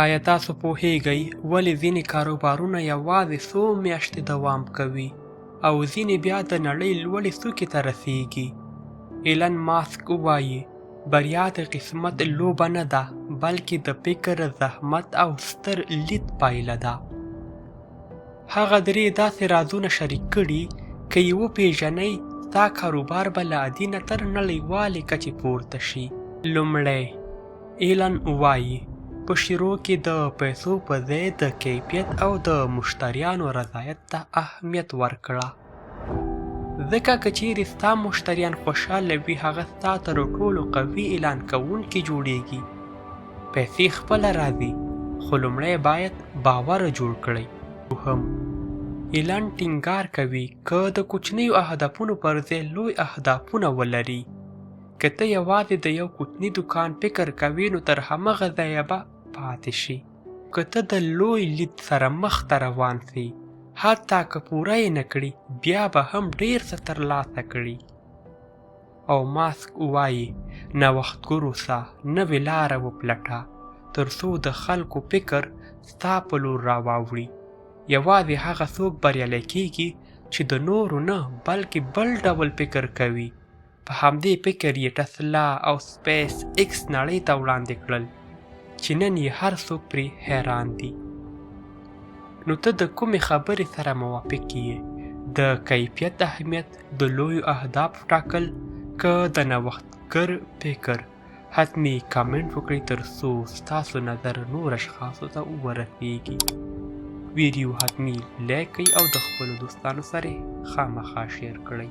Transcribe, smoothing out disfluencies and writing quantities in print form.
آیا تاسو پوهیږئ ولې ځینې کاروبارونه یوازې څو میاشتې دوام کوي او ځینې بیا د نړۍ لوړې څوکې ته رسیږي؟ ایلن ماسک وایي بریا د قسمت لوبه نه ده، بلکې د فکر، زحمت او ستر لید پایله ده. هغه 3 داسې رازونه شریک کړي که یې وپېژنئ ستا کاروبار به له عادي نه تر نړیوالې کچې پورته شي. لومړی، ایلن وایي په شروع کې د پیسو په ځای د کیفیت او د مشتریانو رضایت ته اهمیت ورکړه، ځکه که چیرې ستا مشتریان خوشحاله وي هغه ستا تر ټولو قوي اعلان کوونکي جوړیږي. پیسې خپله راځي، خو لومړی باید باور جوړ کړئ. هم ایلن ټینګار کوي که د کوچنیو اهدافونو پر ځای لوی اهدافونه ولري، که ته یوازې د یو کوچني دوکان فکر کوې نو تر همغه ځایه به پاتې شي. که ته د لوی لید سره مخ ته روان سې، حتی که پوره یې نه کړي بیا به هم ډېر څه ترلاسه کړي. او ماسک وایي نوښتګر اوسه، نوې لاره وپلټه تر څو د خلکو فکر ستا په لور راواوړي. یوازې هغه څوک بریالی کیږي چې د نورو نه بلکې بل ډول فکر کوي. په همدې فکر یې ټسلا او سپیس ایکس نړۍ ته وړاندې کړل چې نن یې هر څوک پرې حیران دي. نو ته د کومې خبرې سره موافق یې؟ د کیفیت اهمیت، د لویو اهدافو ټاکل، که د نوښتګر فکر؟ حتمي کامنټ وکړئ تر څو ستاسو نظر نور اشخاصو ته ورسیږي. ویډیو حتمي لایک کړئ او د خپلو دوستانو سره خامخا شیر کړئ.